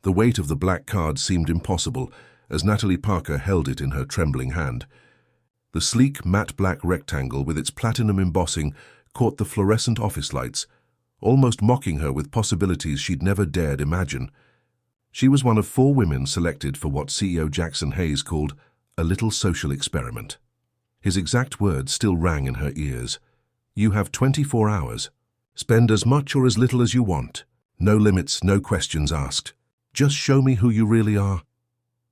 The weight of the black card seemed impossible as Natalie Parker held it in her trembling hand. The sleek, matte black rectangle with its platinum embossing caught the fluorescent office lights, almost mocking her with possibilities she'd never dared imagine. She was one of 4 women selected for what CEO Jackson Hayes called a little social experiment. His exact words still rang in her ears. "You have 24 hours. Spend as much or as little as you want. No limits, no questions asked. Just show me who you really are."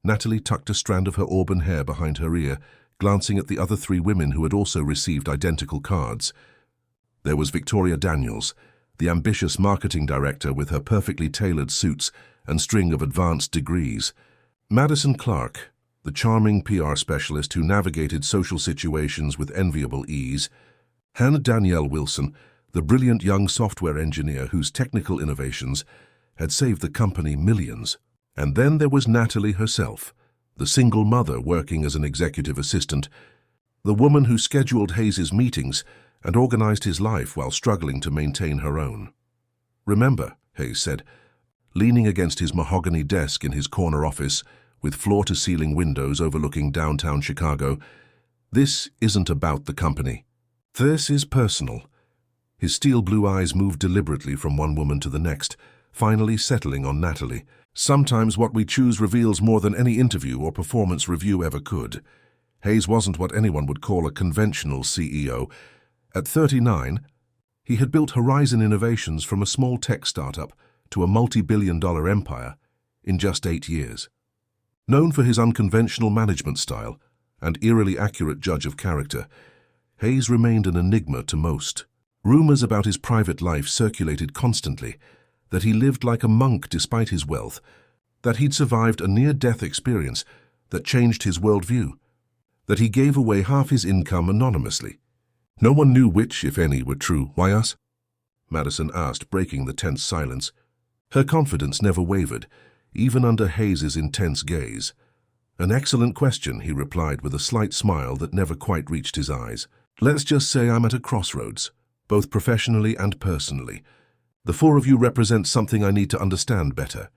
Natalie tucked a strand of her auburn hair behind her ear, glancing at the other 3 women who had also received identical cards. There was Victoria Daniels, the ambitious marketing director with her perfectly tailored suits and string of advanced degrees. Madison Clark, the charming PR specialist who navigated social situations with enviable ease. Hannah Danielle Wilson, the brilliant young software engineer whose technical innovations had saved the company millions. And then there was Natalie herself, the single mother working as an executive assistant, the woman who scheduled Hayes's meetings and organized his life while struggling to maintain her own. "Remember," Hayes said, leaning against his mahogany desk in his corner office with floor-to-ceiling windows overlooking downtown Chicago, "this isn't about the company. This is personal." His steel blue eyes moved deliberately from one woman to the next, finally settling on Natalie. "Sometimes what we choose reveals more than any interview or performance review ever could." Hayes wasn't what anyone would call a conventional CEO. At 39, he had built Horizon Innovations from a small tech startup to a multi-billion-dollar empire in just 8 years. Known for his unconventional management style and eerily accurate judge of character, Hayes remained an enigma to most. Rumors about his private life circulated constantly, that he lived like a monk despite his wealth, that he'd survived a near-death experience that changed his worldview, that he gave away half his income anonymously. No one knew which, if any, were true. "Why us?" Madison asked, breaking the tense silence. Her confidence never wavered, even under Hayes's intense gaze. "An excellent question," he replied with a slight smile that never quite reached his eyes. "Let's just say I'm at a crossroads, both professionally and personally. The 4 of you represent something I need to understand better."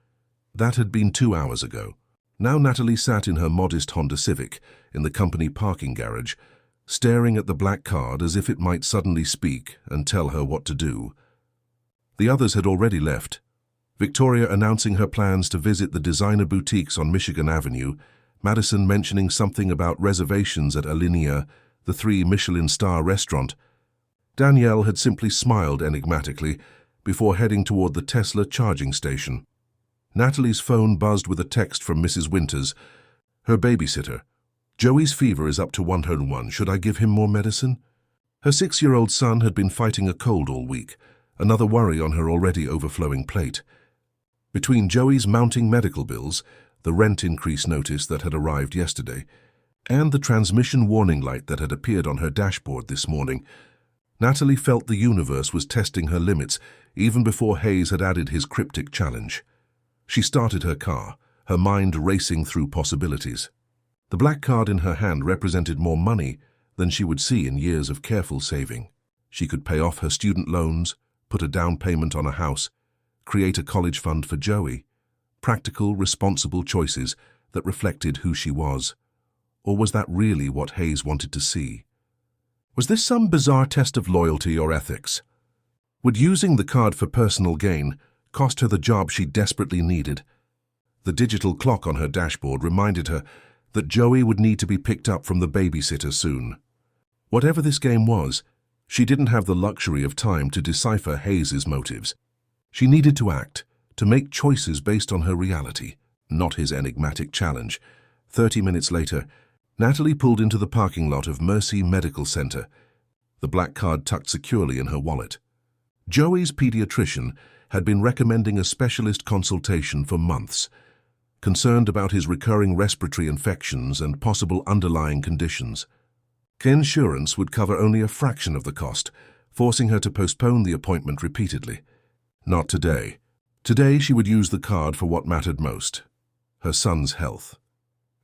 That had been 2 hours ago. Now Natalie sat in her modest Honda Civic in the company parking garage, staring at the black card as if it might suddenly speak and tell her what to do. The others had already left, Victoria announcing her plans to visit the designer boutiques on Michigan Avenue, Madison mentioning something about reservations at Alinea, the 3 Michelin star restaurant. Danielle had simply smiled enigmatically before heading toward the Tesla charging station. Natalie's phone buzzed with a text from Mrs. Winters, her babysitter. "Joey's fever is up to 101. Should I give him more medicine?" Her 6-year-old son had been fighting a cold all week, another worry on her already overflowing plate. Between Joey's mounting medical bills, the rent increase notice that had arrived yesterday, and the transmission warning light that had appeared on her dashboard this morning, Natalie felt the universe was testing her limits even before Hayes had added his cryptic challenge. She started her car, her mind racing through possibilities. The black card in her hand represented more money than she would see in years of careful saving. She could pay off her student loans, put a down payment on a house, create a college fund for Joey. Practical, responsible choices that reflected who she was. Or was that really what Hayes wanted to see? Was this some bizarre test of loyalty or ethics? Would using the card for personal gain cost her the job she desperately needed? The digital clock on her dashboard reminded her that Joey would need to be picked up from the babysitter soon. Whatever this game was, she didn't have the luxury of time to decipher Hayes's motives. She needed to act, to make choices based on her reality, not his enigmatic challenge. 30 minutes later, Natalie pulled into the parking lot of Mercy Medical Center, the black card tucked securely in her wallet. Joey's pediatrician had been recommending a specialist consultation for months, concerned about his recurring respiratory infections and possible underlying conditions. Insurance would cover only a fraction of the cost, forcing her to postpone the appointment repeatedly. Not today. Today she would use the card for what mattered most, her son's health.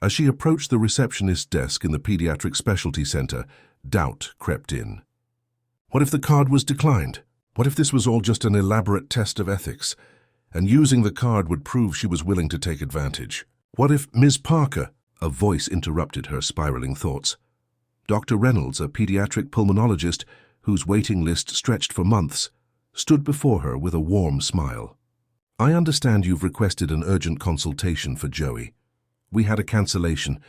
As she approached the receptionist's desk in the pediatric specialty center, doubt crept in. What if the card was declined? What if this was all just an elaborate test of ethics? and using the card would prove she was willing to take advantage. What if Ms. Parker? A voice interrupted her spiraling thoughts. Dr. Reynolds, a pediatric pulmonologist whose waiting list stretched for months, stood before her with a warm smile. I understand you've requested an urgent consultation for Joey. We had a cancellation,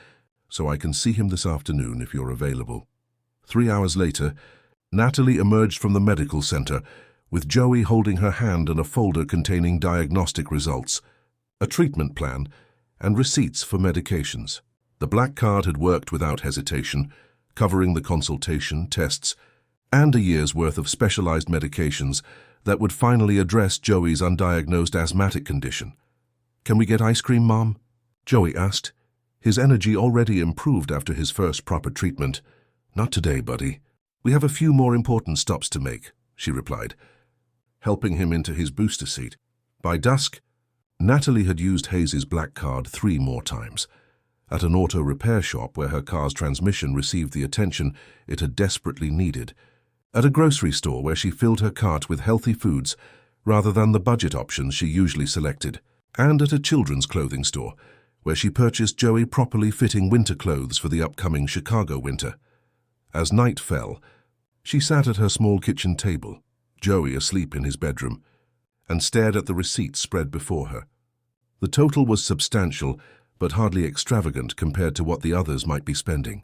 so I can see him this afternoon if you're available. 3 hours later, Natalie emerged from the medical center with Joey holding her hand and a folder containing diagnostic results, a treatment plan, and receipts for medications. The black card had worked without hesitation, covering the consultation, tests, and a year's worth of specialized medications that would finally address Joey's undiagnosed asthmatic condition. "Can we get ice cream, Mom?" Joey asked, his energy already improved after his first proper treatment. "Not today, buddy. We have a few more important stops to make," she replied, helping him into his booster seat. By dusk, Natalie had used Hayes's black card 3 more times, at an auto repair shop where her car's transmission received the attention it had desperately needed, at a grocery store where she filled her cart with healthy foods rather than the budget options she usually selected, and at a children's clothing store where she purchased Joey properly fitting winter clothes for the upcoming Chicago winter. As night fell, she sat at her small kitchen table, Joey asleep in his bedroom, and stared at the receipts spread before her. The total was substantial, but hardly extravagant compared to what the others might be spending.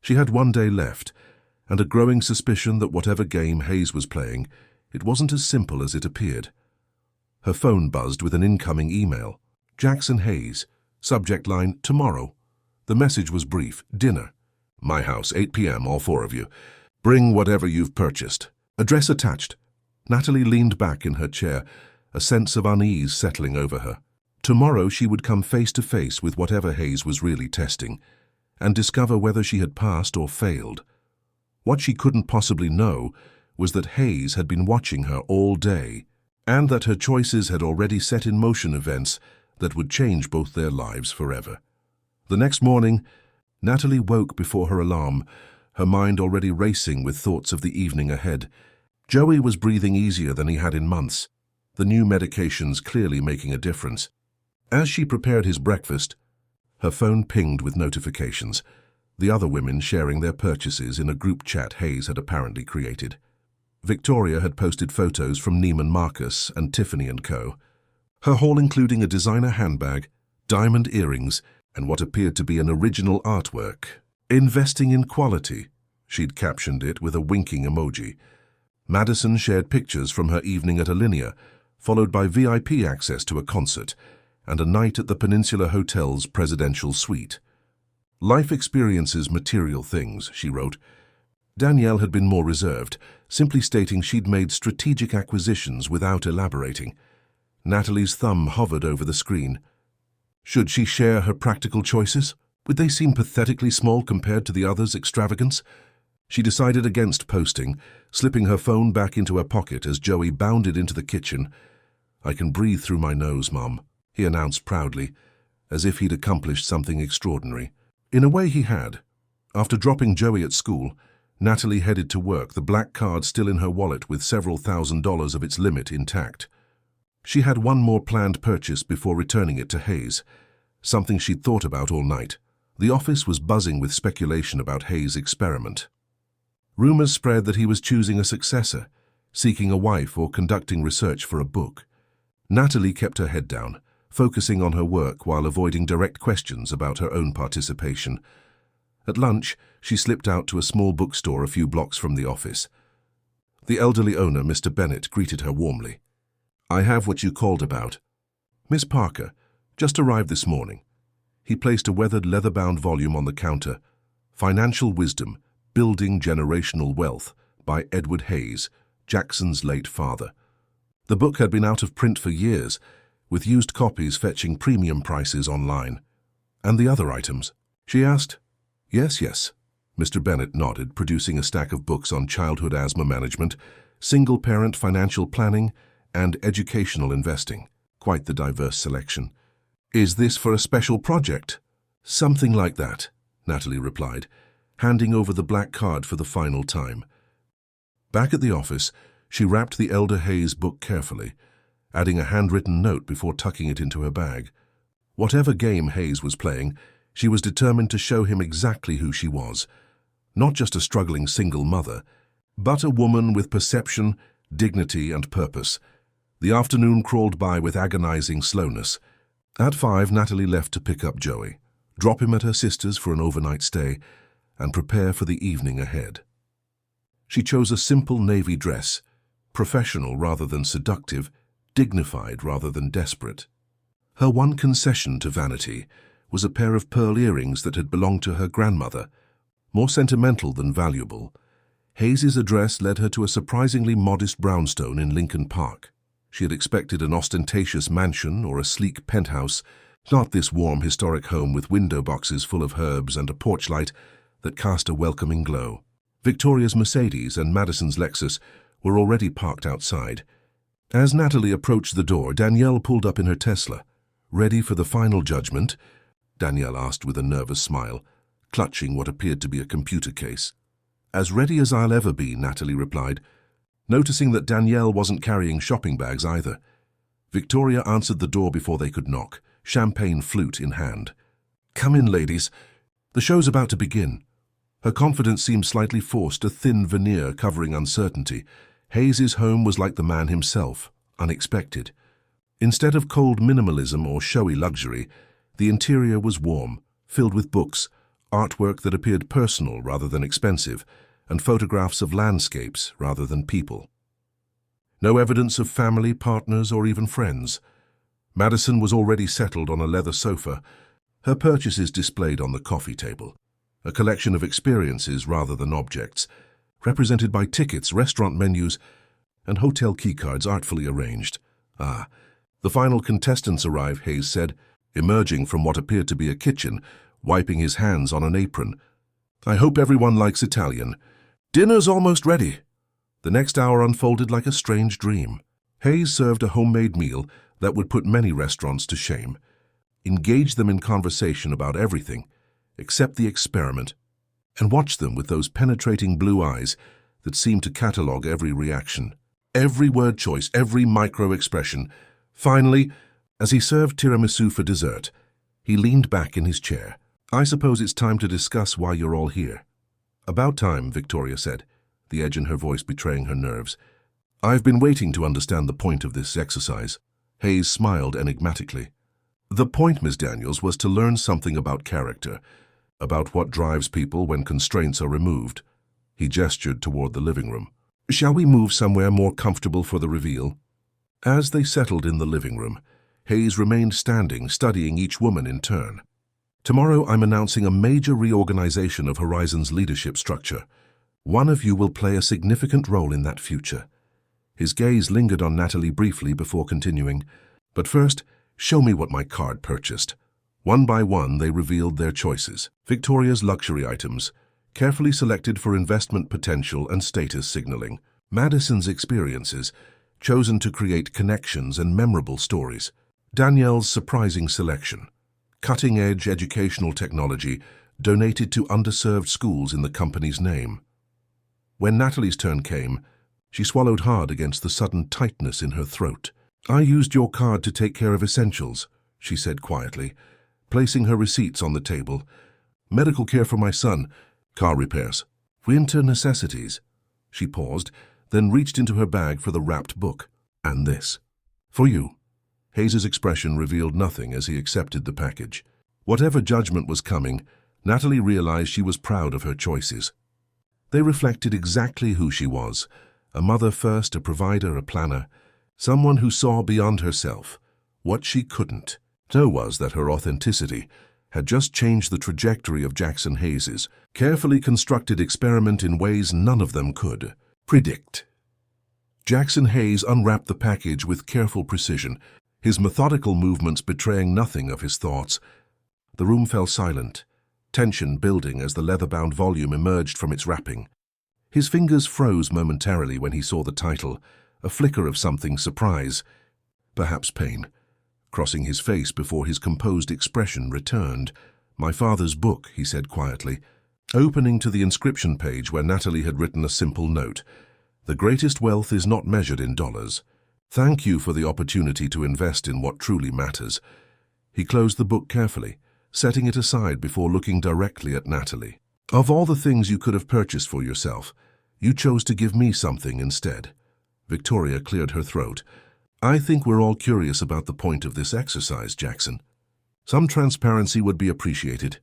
She had 1 day left, and a growing suspicion that whatever game Hayes was playing, it wasn't as simple as it appeared. Her phone buzzed with an incoming email. "Jackson Hayes. Subject line, tomorrow." The message was brief. "Dinner. My house, 8 p.m., all 4 of you. Bring whatever you've purchased. Address attached." Natalie leaned back in her chair, a sense of unease settling over her. Tomorrow she would come face to face with whatever Hayes was really testing, and discover whether she had passed or failed. What she couldn't possibly know was that Hayes had been watching her all day, and that her choices had already set in motion events that would change both their lives forever. The next morning, Natalie woke before her alarm, her mind already racing with thoughts of the evening ahead. Joey was breathing easier than he had in months, the new medications clearly making a difference. As she prepared his breakfast, her phone pinged with notifications, the other women sharing their purchases in a group chat Hayes had apparently created. Victoria had posted photos from Neiman Marcus and Tiffany & Co., her haul including a designer handbag, diamond earrings, and what appeared to be an original artwork. "Investing in quality," she'd captioned it with a winking emoji. Madison shared pictures from her evening at Alinea, followed by VIP access to a concert and a night at the Peninsula Hotel's presidential suite. "Life experiences material things," she wrote. Danielle had been more reserved, simply stating she'd made strategic acquisitions without elaborating. Natalie's thumb hovered over the screen. Should she share her practical choices? Would they seem pathetically small compared to the others' extravagance? She decided against posting, slipping her phone back into her pocket as Joey bounded into the kitchen. "I can breathe through my nose, Mom," he announced proudly, as if he'd accomplished something extraordinary. In a way he had. After dropping Joey at school, Natalie headed to work, the black card still in her wallet with several $1,000s of its limit intact. She had one more planned purchase before returning it to Hayes, something she'd thought about all night. The office was buzzing with speculation about Hayes' experiment. Rumors spread that he was choosing a successor, seeking a wife or conducting research for a book. Natalie kept her head down, focusing on her work while avoiding direct questions about her own participation. At lunch, she slipped out to a small bookstore a few blocks from the office. The elderly owner, Mr. Bennett, greeted her warmly. "I have what you called about." "Miss Parker, just arrived this morning." He placed a weathered leather-bound volume on the counter. Financial Wisdom, Building Generational Wealth by Edward Hayes, Jackson's late father. The book had been out of print for years, with used copies fetching premium prices online. "And the other items?" she asked. Yes. Mr. Bennett nodded, producing a stack of books on childhood asthma management, single-parent financial planning, and educational investing. Quite the diverse selection. "Is this for a special project?" "Something like that," Natalie replied, handing over the black card for the final time. Back at the office, she wrapped the Elder Hayes book carefully, adding a handwritten note before tucking it into her bag. Whatever game Hayes was playing, she was determined to show him exactly who she was. Not just a struggling single mother, but a woman with perception, dignity, and purpose. The afternoon crawled by with agonizing slowness. At 5, Natalie left to pick up Joey, drop him at her sister's for an overnight stay, and prepare for the evening ahead. She chose a simple navy dress, professional rather than seductive, dignified rather than desperate. Her one concession to vanity was a pair of pearl earrings that had belonged to her grandmother, more sentimental than valuable. Hayes's address led her to a surprisingly modest brownstone in Lincoln Park. She had expected an ostentatious mansion or a sleek penthouse, not this warm historic home with window boxes full of herbs and a porch light that cast a welcoming glow. Victoria's Mercedes and Madison's Lexus were already parked outside. As Natalie approached the door, Danielle pulled up in her Tesla. "Ready for the final judgment?" Danielle asked with a nervous smile, clutching what appeared to be a computer case. "As ready as I'll ever be," Natalie replied, noticing that Danielle wasn't carrying shopping bags either. Victoria answered the door before they could knock, champagne flute in hand. "Come in, ladies. The show's about to begin." Her confidence seemed slightly forced, a thin veneer covering uncertainty. Hayes's home was like the man himself, unexpected. Instead of cold minimalism or showy luxury, the interior was warm, filled with books, artwork that appeared personal rather than expensive, and photographs of landscapes rather than people. No evidence of family, partners, or even friends. Madison was already settled on a leather sofa, her purchases displayed on the coffee table. A collection of experiences rather than objects, represented by tickets, restaurant menus, and hotel keycards artfully arranged. "Ah, the final contestants arrive," Hayes said, emerging from what appeared to be a kitchen, wiping his hands on an apron. "I hope everyone likes Italian. Dinner's almost ready." The next hour unfolded like a strange dream. Hayes served a homemade meal that would put many restaurants to shame. Engage them in conversation about everything, except the experiment, and watch them with those penetrating blue eyes that seemed to catalogue every reaction, every word choice, every micro-expression. Finally, as he served tiramisu for dessert, he leaned back in his chair. "I suppose it's time to discuss why you're all here." "About time," Victoria said, the edge in her voice betraying her nerves. "I've been waiting to understand the point of this exercise." Hayes smiled enigmatically. "The point, Miss Daniels, was to learn something about character, about what drives people when constraints are removed." He gestured toward the living room. "Shall we move somewhere more comfortable for the reveal?" As they settled in the living room, Hayes remained standing, studying each woman in turn. "Tomorrow I'm announcing a major reorganization of Horizon's leadership structure. One of you will play a significant role in that future." His gaze lingered on Natalie briefly before continuing. "But first, show me what my card purchased." One by one, they revealed their choices. Victoria's luxury items, carefully selected for investment potential and status signaling. Madison's experiences, chosen to create connections and memorable stories. Danielle's surprising selection, cutting-edge educational technology donated to underserved schools in the company's name. When Natalie's turn came, she swallowed hard against the sudden tightness in her throat. "I used your card to take care of essentials," she said quietly, placing her receipts on the table. "Medical care for my son, car repairs, winter necessities." She paused, then reached into her bag for the wrapped book. "And this. For you." Hayes's expression revealed nothing as he accepted the package. Whatever judgment was coming, Natalie realized she was proud of her choices. They reflected exactly who she was, a mother first, a provider, a planner, someone who saw beyond herself. What she couldn't know was that her authenticity had just changed the trajectory of Jackson Hayes's carefully constructed experiment in ways none of them could predict. Jackson Hayes unwrapped the package with careful precision, his methodical movements betraying nothing of his thoughts. The room fell silent, tension building as the leather-bound volume emerged from its wrapping. His fingers froze momentarily when he saw the title, a flicker of something, surprise, perhaps pain, crossing his face before his composed expression returned. "My father's book," he said quietly, opening to the inscription page where Natalie had written a simple note. "The greatest wealth is not measured in dollars. Thank you for the opportunity to invest in what truly matters. He closed the book carefully, setting it aside before looking directly at Natalie. Of all the things you could have purchased for yourself, you chose to give me something instead. Victoria cleared her throat. I think we're all curious about the point of this exercise, Jackson. Some transparency would be appreciated.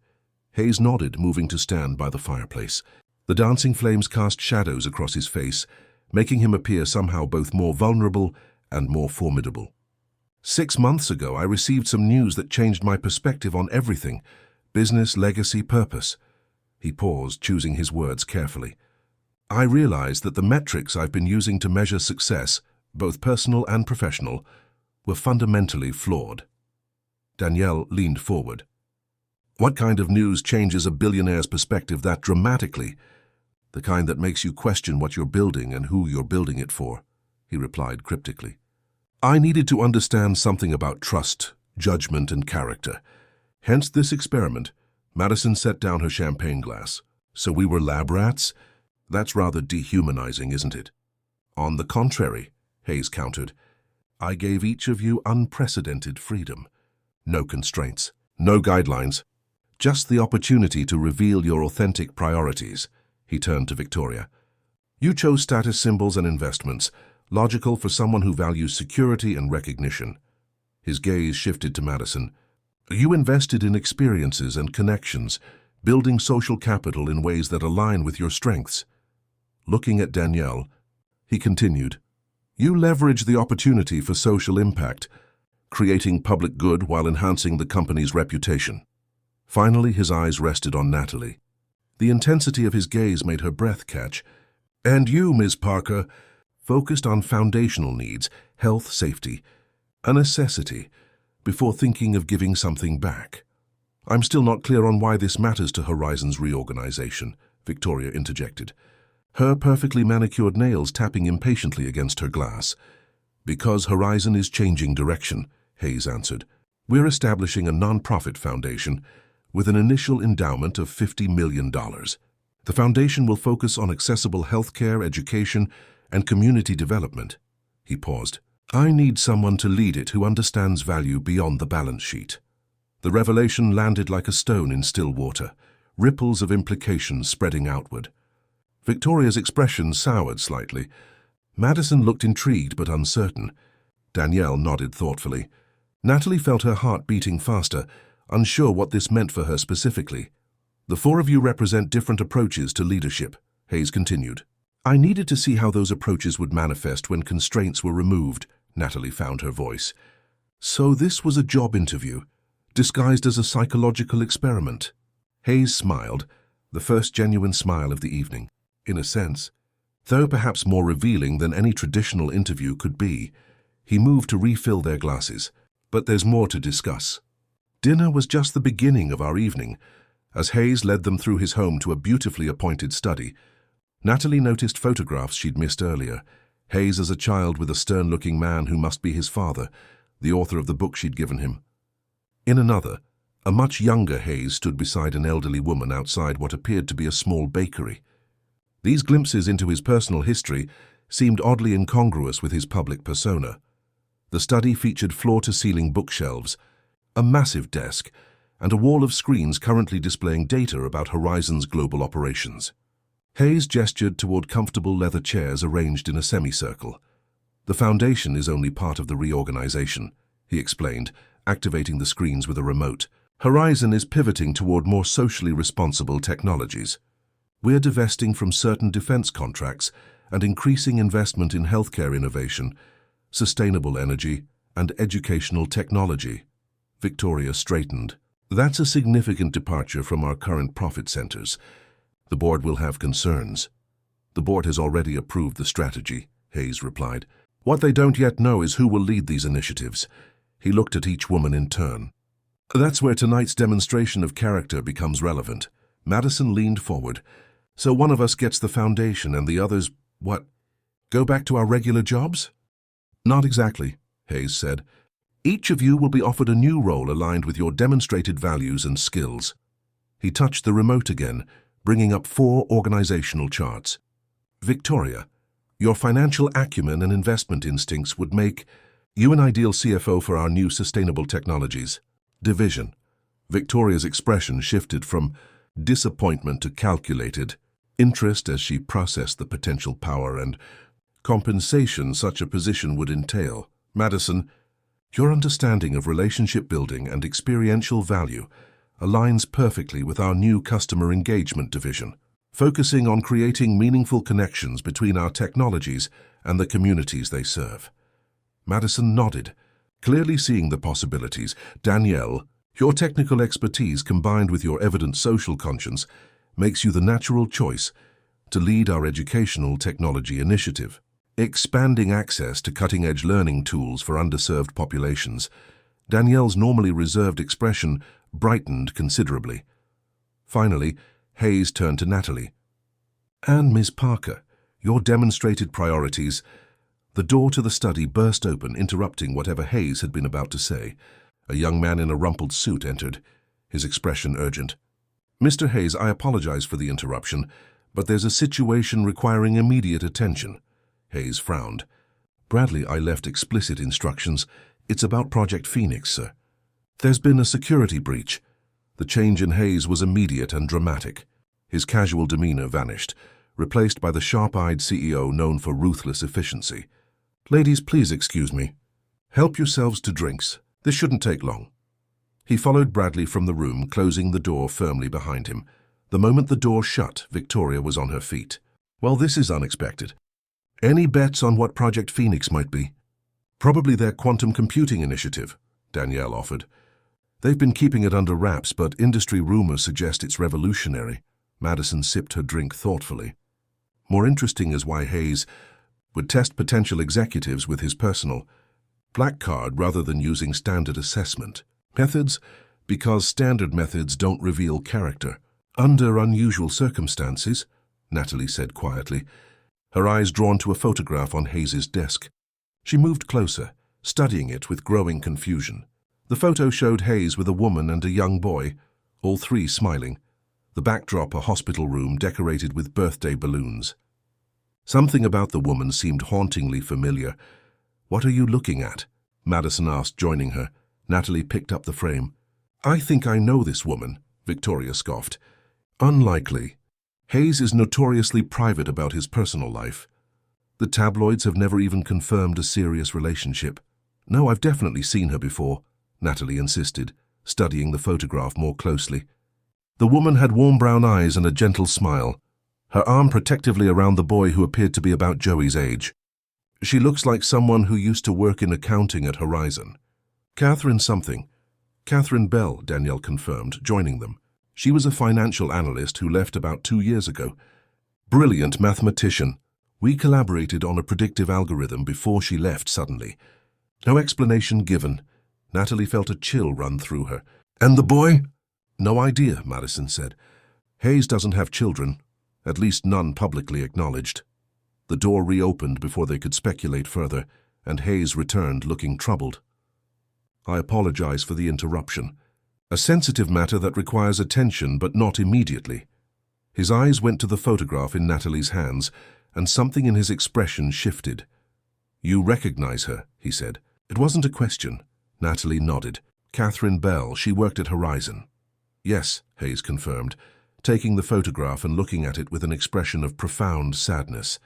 Hayes nodded, moving to stand by the fireplace. The dancing flames cast shadows across his face, making him appear somehow both more vulnerable and more formidable. 6 months ago, I received some news that changed my perspective on everything: business, legacy, purpose. He paused, choosing his words carefully. I realized that the metrics I've been using to measure success, both personal and professional, were fundamentally flawed. Danielle leaned forward. What kind of news changes a billionaire's perspective that dramatically? The kind that makes you question what you're building and who you're building it for, he replied cryptically. I needed to understand something about trust, judgment, and character. Hence this experiment. Madison set down her champagne glass. So we were lab rats? That's rather dehumanizing, isn't it? On the contrary, Hayes countered. I gave each of you unprecedented freedom. No constraints, no guidelines, just the opportunity to reveal your authentic priorities. He turned to Victoria. You chose status symbols and investments, logical for someone who values security and recognition. His gaze shifted to Madison. You invested in experiences and connections, building social capital in ways that align with your strengths. Looking at Danielle, he continued, you leveraged the opportunity for social impact, creating public good while enhancing the company's reputation. Finally, his eyes rested on Natalie. The intensity of his gaze made her breath catch. And you, Ms. Parker, focused on foundational needs, health, safety, a necessity, before thinking of giving something back. I'm still not clear on why this matters to Horizon's reorganization, Victoria interjected, her perfectly manicured nails tapping impatiently against her glass. Because Horizon is changing direction, Hayes answered. We're establishing a non-profit foundation with an initial endowment of $50 million. The foundation will focus on accessible healthcare, education, and community development. He paused. I need someone to lead it who understands value beyond the balance sheet. The revelation landed like a stone in still water, ripples of implications spreading outward. Victoria's expression soured slightly. Madison looked intrigued but uncertain. Danielle nodded thoughtfully. Natalie felt her heart beating faster, unsure what this meant for her specifically. The four of you represent different approaches to leadership, Hayes continued. I needed to see how those approaches would manifest when constraints were removed, Natalie found her voice. So this was a job interview, disguised as a psychological experiment. Hayes smiled, the first genuine smile of the evening. In a sense, though perhaps more revealing than any traditional interview could be, he moved to refill their glasses. But there's more to discuss. Dinner was just the beginning of our evening, as Hayes led them through his home to a beautifully appointed study. Natalie noticed photographs she'd missed earlier, Hayes as a child with a stern-looking man who must be his father, the author of the book she'd given him. In another, a much younger Hayes stood beside an elderly woman outside what appeared to be a small bakery. These glimpses into his personal history seemed oddly incongruous with his public persona. The study featured floor-to-ceiling bookshelves, a massive desk, and a wall of screens currently displaying data about Horizon's global operations. Hayes gestured toward comfortable leather chairs arranged in a semicircle. The foundation is only part of the reorganization, he explained, activating the screens with a remote. Horizon is pivoting toward more socially responsible technologies. We're divesting from certain defense contracts and increasing investment in healthcare innovation, sustainable energy, and educational technology. Victoria straightened. That's a significant departure from our current profit centers. The board will have concerns. The board has already approved the strategy, Hayes replied. What they don't yet know is who will lead these initiatives. He looked at each woman in turn. That's where tonight's demonstration of character becomes relevant. Madison leaned forward. So one of us gets the foundation and the others, what, go back to our regular jobs? Not exactly, Hayes said. Each of you will be offered a new role aligned with your demonstrated values and skills. He touched the remote again, bringing up 4 organizational charts. Victoria, Your financial acumen and investment instincts would make you an ideal CFO for our new sustainable technologies division. Victoria's expression shifted from disappointment to calculated interest as she processed the potential power and compensation such a position would entail. Madison, your understanding of relationship building and experiential value aligns perfectly with our new customer engagement division, focusing on creating meaningful connections between our technologies and the communities they serve. Madison nodded, clearly seeing the possibilities. Danielle, your technical expertise combined with your evident social conscience makes you the natural choice to lead our educational technology initiative, expanding access to cutting-edge learning tools for underserved populations. Danielle's normally reserved expression brightened considerably. Finally, Hayes turned to Natalie. And Ms. Parker, your demonstrated priorities. The door to the study burst open, interrupting whatever Hayes had been about to say. A young man in a rumpled suit entered, his expression urgent. Mr. Hayes, I apologize for the interruption, but there's a situation requiring immediate attention. Hayes frowned. Bradley, I left explicit instructions. It's about Project Phoenix, sir. There's been a security breach. The change in Hayes was immediate and dramatic. His casual demeanor vanished, replaced by the sharp-eyed CEO known for ruthless efficiency. Ladies, please excuse me. Help yourselves to drinks. This shouldn't take long. He followed Bradley from the room, closing the door firmly behind him. The moment the door shut, Victoria was on her feet. Well, this is unexpected. Any bets on what Project Phoenix might be? Probably their quantum computing initiative, Danielle offered. They've been keeping it under wraps, but industry rumors suggest it's revolutionary. Madison sipped her drink thoughtfully. More interesting is why Hayes would test potential executives with his personal black card rather than using standard assessment methods, because standard methods don't reveal character. Under unusual circumstances, Natalie said quietly, her eyes drawn to a photograph on Hayes's desk. She moved closer, studying it with growing confusion. The photo showed Hayes with a woman and a young boy, all three smiling. The backdrop a hospital room decorated with birthday balloons. Something about the woman seemed hauntingly familiar. What are you looking at? Madison asked, joining her. Natalie picked up the frame. I think I know this woman, Victoria scoffed. Unlikely. Hayes is notoriously private about his personal life. The tabloids have never even confirmed a serious relationship. No, I've definitely seen her before, Natalie insisted, studying the photograph more closely. The woman had warm brown eyes and a gentle smile, her arm protectively around the boy who appeared to be about Joey's age. She looks like someone who used to work in accounting at Horizon. Catherine something. Catherine Bell, Danielle confirmed, joining them. She was a financial analyst who left about 2 years ago. Brilliant mathematician. We collaborated on a predictive algorithm before she left suddenly. No explanation given. Natalie felt a chill run through her. And the boy? No idea, Madison said. Hayes doesn't have children, at least none publicly acknowledged. The door reopened before they could speculate further, and Hayes returned looking troubled. I apologize for the interruption. A sensitive matter that requires attention, but not immediately. His eyes went to the photograph in Natalie's hands, and something in his expression shifted. You recognize her, he said. It wasn't a question. Natalie nodded. Catherine Bell, she worked at Horizon. Yes, Hayes confirmed, taking the photograph and looking at it with an expression of profound sadness.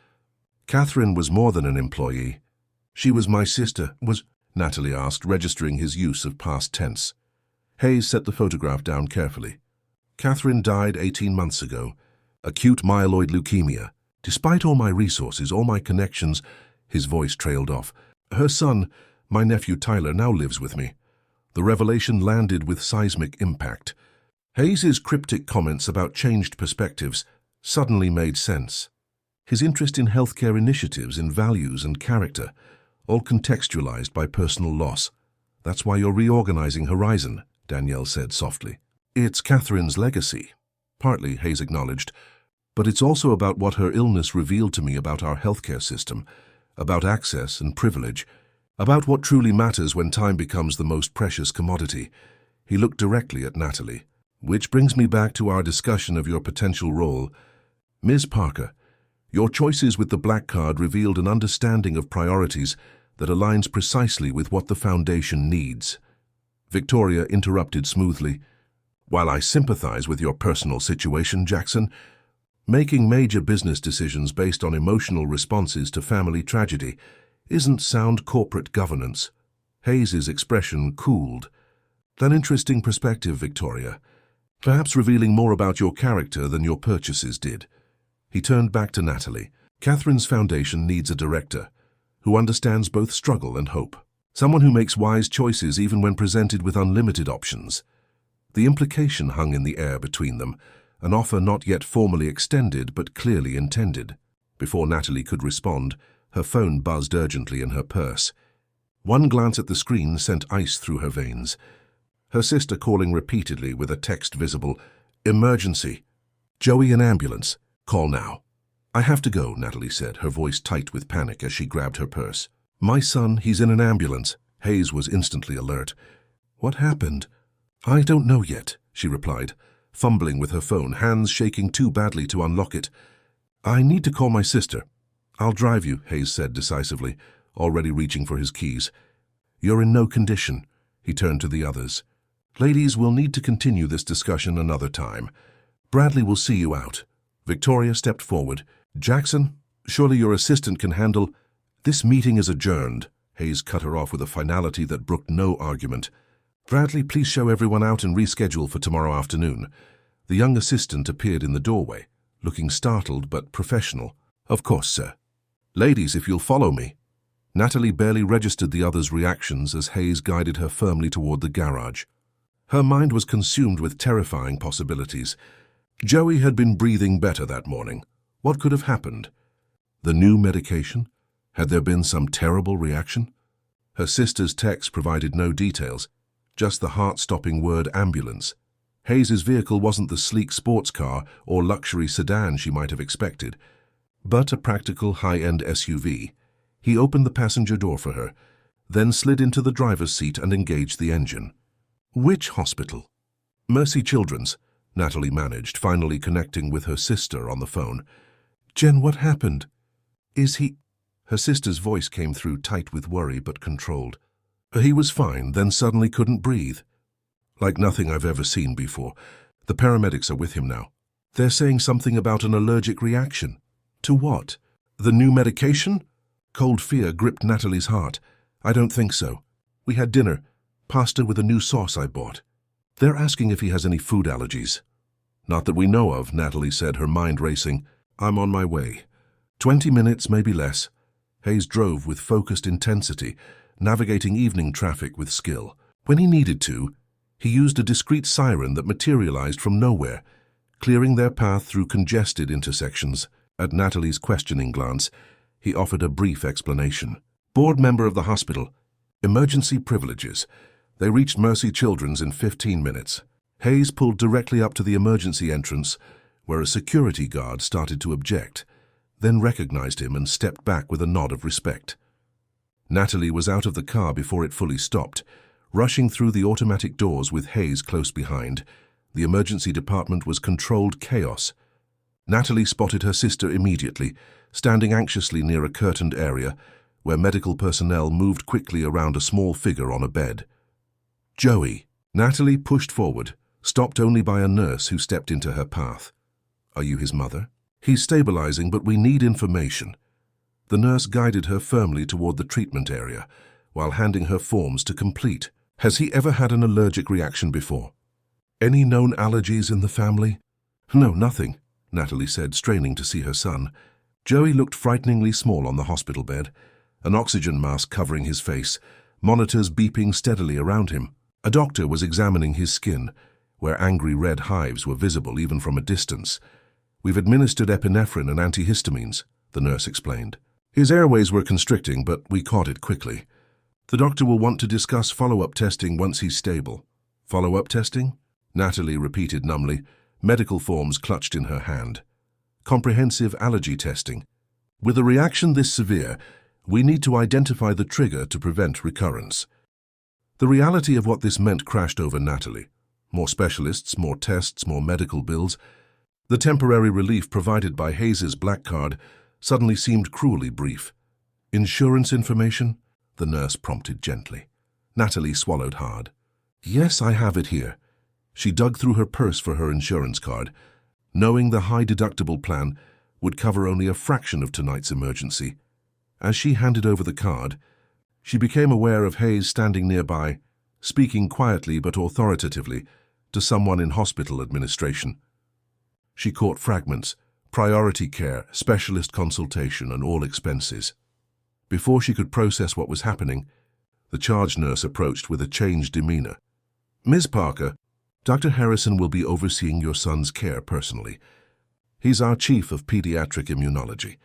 Catherine was more than an employee. She was my sister, was... Natalie asked, registering his use of past tense. Hayes set the photograph down carefully. Catherine died 18 months ago. Acute myeloid leukemia. Despite all my resources, all my connections, his voice trailed off. Her son, my nephew Tyler, now lives with me. The revelation landed with seismic impact. Hayes's cryptic comments about changed perspectives suddenly made sense. His interest in healthcare initiatives, in values and character, all contextualized by personal loss. That's why you're reorganizing Horizon, Danielle said softly. It's Catherine's legacy. Partly, Hayes acknowledged, but it's also about what her illness revealed to me about our healthcare system, about access and privilege, about what truly matters when time becomes the most precious commodity. He looked directly at Natalie. Which brings me back to our discussion of your potential role. Ms. Parker, Your choices with the black card revealed an understanding of priorities that aligns precisely with what the Foundation needs. Victoria interrupted smoothly. While I sympathize with your personal situation, Jackson, making major business decisions based on emotional responses to family tragedy isn't sound corporate governance. Hayes's expression cooled. An interesting perspective, Victoria. Perhaps revealing more about your character than your purchases did. He turned back to Natalie. Catherine's foundation needs a director who understands both struggle and hope. Someone who makes wise choices even when presented with unlimited options. The implication hung in the air between them, an offer not yet formally extended but clearly intended. Before Natalie could respond, her phone buzzed urgently in her purse. One glance at the screen sent ice through her veins. Her sister calling repeatedly with a text visible, "Emergency. Joey, an ambulance. Call now." "I have to go," Natalie said, her voice tight with panic as she grabbed her purse. "My son, he's in an ambulance." Hayes was instantly alert. "What happened?" "I don't know yet," she replied, fumbling with her phone, hands shaking too badly to unlock it. "I need to call my sister." "I'll drive you," Hayes said decisively, already reaching for his keys. "You're in no condition." He turned to the others. "Ladies, we'll need to continue this discussion another time. Bradley will see you out." Victoria stepped forward. "Jackson, surely your assistant can handle—" "This meeting is adjourned." Hayes cut her off with a finality that brooked no argument. "Bradley, please show everyone out and reschedule for tomorrow afternoon." The young assistant appeared in the doorway, looking startled but professional. "Of course, sir." "Ladies, if you'll follow me." Natalie barely registered the others' reactions as Hayes guided her firmly toward the garage. Her mind was consumed with terrifying possibilities. Joey had been breathing better that morning. What could have happened? The new medication? Had there been some terrible reaction? Her sister's text provided no details, just the heart-stopping word ambulance. Hayes's vehicle wasn't the sleek sports car or luxury sedan she might have expected, but a practical high-end SUV. He opened the passenger door for her, then slid into the driver's seat and engaged the engine. "Which hospital?" "Mercy Children's," Natalie managed, finally connecting with her sister on the phone. "Jen, what happened? Is he—" Her sister's voice came through tight with worry but controlled. "He was fine, then suddenly couldn't breathe. Like nothing I've ever seen before. The paramedics are with him now. They're saying something about an allergic reaction." "To what? The new medication?" Cold fear gripped Natalie's heart. "I don't think so. We had dinner. Pasta with a new sauce I bought. They're asking if he has any food allergies." "Not that we know of," Natalie said, her mind racing. "I'm on my way." 20 minutes, maybe less. Hayes drove with focused intensity, navigating evening traffic with skill. When he needed to, he used a discreet siren that materialized from nowhere, clearing their path through congested intersections. At Natalie's questioning glance, he offered a brief explanation. "Board member of the hospital. Emergency privileges." They reached Mercy Children's in 15 minutes. Hayes pulled directly up to the emergency entrance, where a security guard started to object, then recognized him and stepped back with a nod of respect. Natalie was out of the car before it fully stopped, rushing through the automatic doors with Hayes close behind. The emergency department was controlled chaos. Natalie spotted her sister immediately, standing anxiously near a curtained area where medical personnel moved quickly around a small figure on a bed. "Joey." Natalie pushed forward, stopped only by a nurse who stepped into her path. "Are you his mother?" "He's stabilizing, but we need information." The nurse guided her firmly toward the treatment area, while handing her forms to complete. "Has he ever had an allergic reaction before?" "Any known allergies in the family?" "No, nothing," Natalie said, straining to see her son. Joey looked frighteningly small on the hospital bed, an oxygen mask covering his face, monitors beeping steadily around him. A doctor was examining his skin, where angry red hives were visible even from a distance. "We've administered epinephrine and antihistamines," the nurse explained. "His airways were constricting, but we caught it quickly. The doctor will want to discuss follow-up testing once he's stable." "Follow-up testing?" Natalie repeated numbly, medical forms clutched in her hand. "Comprehensive allergy testing. With a reaction this severe, we need to identify the trigger to prevent recurrence." The reality of what this meant crashed over Natalie. More specialists, more tests, more medical bills. The temporary relief provided by Hayes's black card suddenly seemed cruelly brief. "Insurance information?" the nurse prompted gently. Natalie swallowed hard. "Yes, I have it here." She dug through her purse for her insurance card, knowing the high-deductible plan would cover only a fraction of tonight's emergency. As she handed over the card, she became aware of Hayes standing nearby, speaking quietly but authoritatively to someone in hospital administration. She caught fragments: priority care, specialist consultation, and all expenses. Before she could process what was happening, the charge nurse approached with a changed demeanor. "Ms. Parker, Dr. Harrison will be overseeing your son's care personally. He's our chief of pediatric immunology.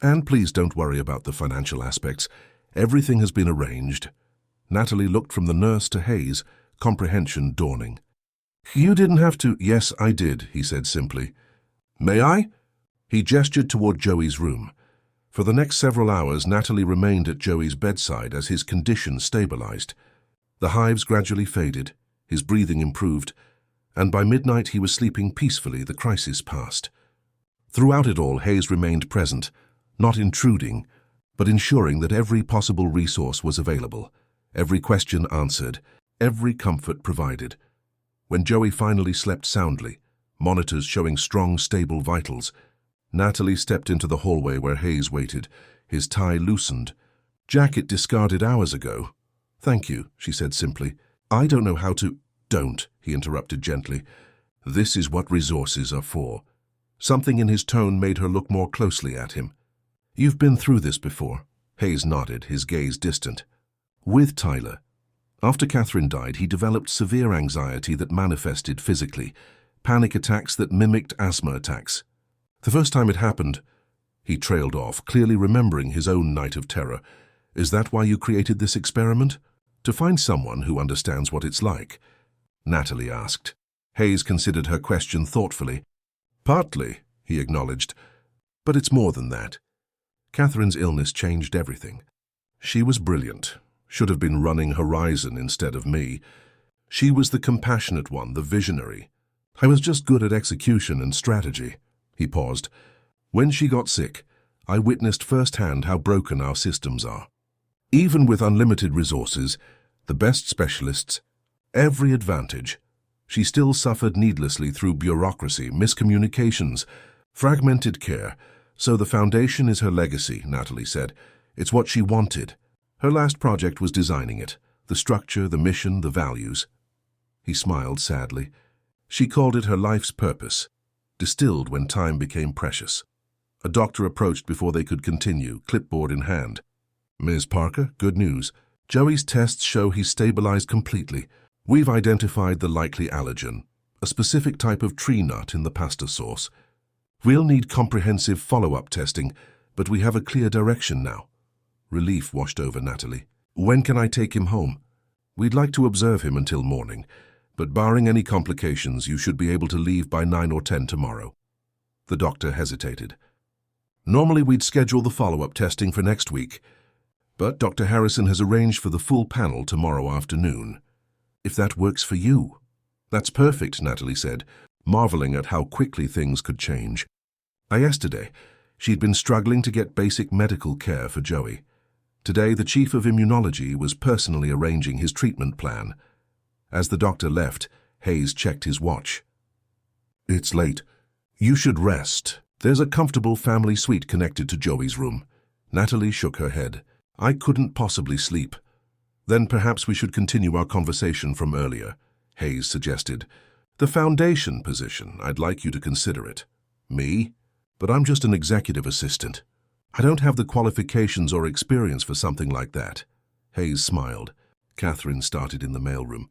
And please don't worry about the financial aspects. Everything has been arranged." Natalie looked from the nurse to Hayes, comprehension dawning. "You didn't have to—" "Yes, I did," he said simply. "May I?" He gestured toward Joey's room. For the next several hours, Natalie remained at Joey's bedside as his condition stabilized. The hives gradually faded, his breathing improved, and by midnight he was sleeping peacefully. The crisis passed. Throughout it all, Hayes remained present, not intruding, but ensuring that every possible resource was available, every question answered, every comfort provided. When Joey finally slept soundly, monitors showing strong, stable vitals, Natalie stepped into the hallway where Hayes waited, his tie loosened. "Jacket discarded hours ago." "Thank you," she said simply. "I don't know how to—" "Don't," he interrupted gently. "This is what resources are for." Something in his tone made her look more closely at him. "You've been through this before." Hayes nodded, his gaze distant. "With Tyler. After Catherine died, he developed severe anxiety that manifested physically, panic attacks that mimicked asthma attacks. The first time it happened—" He trailed off, clearly remembering his own night of terror. "Is that why you created this experiment? To find someone who understands what it's like?" Natalie asked. Hayes considered her question thoughtfully. "Partly," he acknowledged, "but it's more than that. Catherine's illness changed everything. She was brilliant, should have been running Horizon instead of me. She was the compassionate one, the visionary. I was just good at execution and strategy." He paused. "When she got sick, I witnessed firsthand how broken our systems are. Even with unlimited resources, the best specialists, every advantage, she still suffered needlessly through bureaucracy, miscommunications, fragmented care. So the foundation is her legacy," Natalie said. "It's what she wanted. Her last project was designing it, the structure, the mission, the values." He smiled sadly. "She called it her life's purpose, distilled when time became precious." A doctor approached before they could continue, clipboard in hand. "Ms. Parker, good news. Joey's tests show he's stabilized completely. We've identified the likely allergen, a specific type of tree nut in the pasta sauce. We'll need comprehensive follow-up testing, but we have a clear direction now." Relief washed over Natalie. "When can I take him home?" "We'd like to observe him until morning, but barring any complications, you should be able to leave by 9 or 10 tomorrow." The doctor hesitated. "Normally we'd schedule the follow-up testing for next week, but Dr. Harrison has arranged for the full panel tomorrow afternoon. If that works for you." "That's perfect," Natalie said, marveling at how quickly things could change. By yesterday, she'd been struggling to get basic medical care for Joey. Today, the chief of immunology was personally arranging his treatment plan. As the doctor left, Hayes checked his watch. "It's late. You should rest. There's a comfortable family suite connected to Joey's room." Natalie shook her head. "I couldn't possibly sleep." "Then perhaps we should continue our conversation from earlier," Hayes suggested. "The foundation position, I'd like you to consider it." "Me? But I'm just an executive assistant. I don't have the qualifications or experience for something like that." Hayes smiled. Catherine started in the mailroom.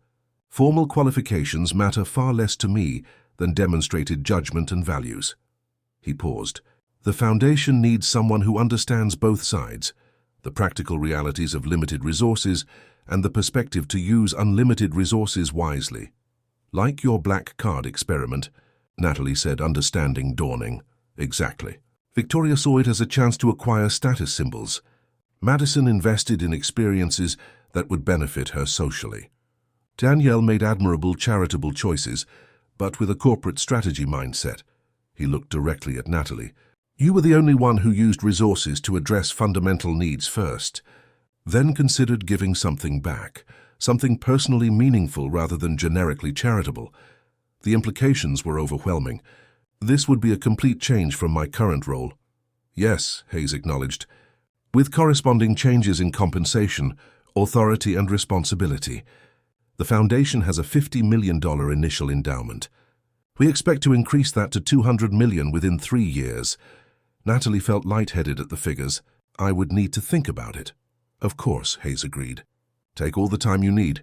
"Formal qualifications matter far less to me than demonstrated judgment and values." He paused. "The foundation needs someone who understands both sides, the practical realities of limited resources and the perspective to use unlimited resources wisely. Like your black card experiment," Natalie said, understanding dawning. "Exactly. Victoria saw it as a chance to acquire status symbols. Madison invested in experiences that would benefit her socially. Danielle made admirable charitable choices, but with a corporate strategy mindset. He looked directly at Natalie. You were the only one who used resources to address fundamental needs first, then considered giving something back, something personally meaningful rather than generically charitable. The implications were overwhelming. This would be a complete change from my current role. Yes, Hayes acknowledged, with corresponding changes in compensation, authority and responsibility. The foundation has a $50 million initial endowment. We expect to increase that to $200 million within 3 years. Natalie felt lightheaded at the figures. I would need to think about it. Of course, Hayes agreed. Take all the time you need.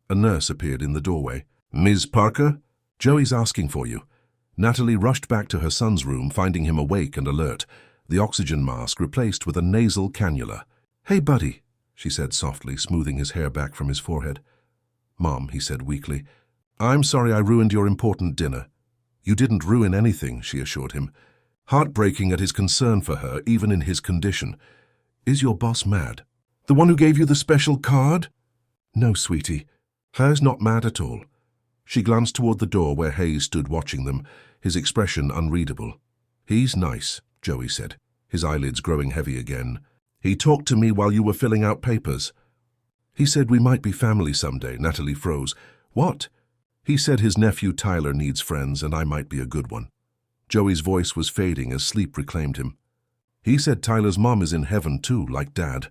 A nurse appeared in the doorway. Ms. Parker? Joey's asking for you. Natalie rushed back to her son's room, finding him awake and alert, the oxygen mask replaced with a nasal cannula. Hey, buddy, she said softly, smoothing his hair back from his forehead. Mom, he said weakly, I'm sorry I ruined your important dinner. You didn't ruin anything, she assured him, heartbreaking at his concern for her, even in his condition. Is your boss mad? The one who gave you the special card? No, sweetie. Her's not mad at all. She glanced toward the door where Hayes stood watching them, his expression unreadable. He's nice, Joey said, his eyelids growing heavy again. He talked to me while you were filling out papers. He said we might be family someday. Natalie froze. What? He said his nephew Tyler needs friends and I might be a good one. Joey's voice was fading as sleep reclaimed him. He said Tyler's mom is in heaven too, like Dad.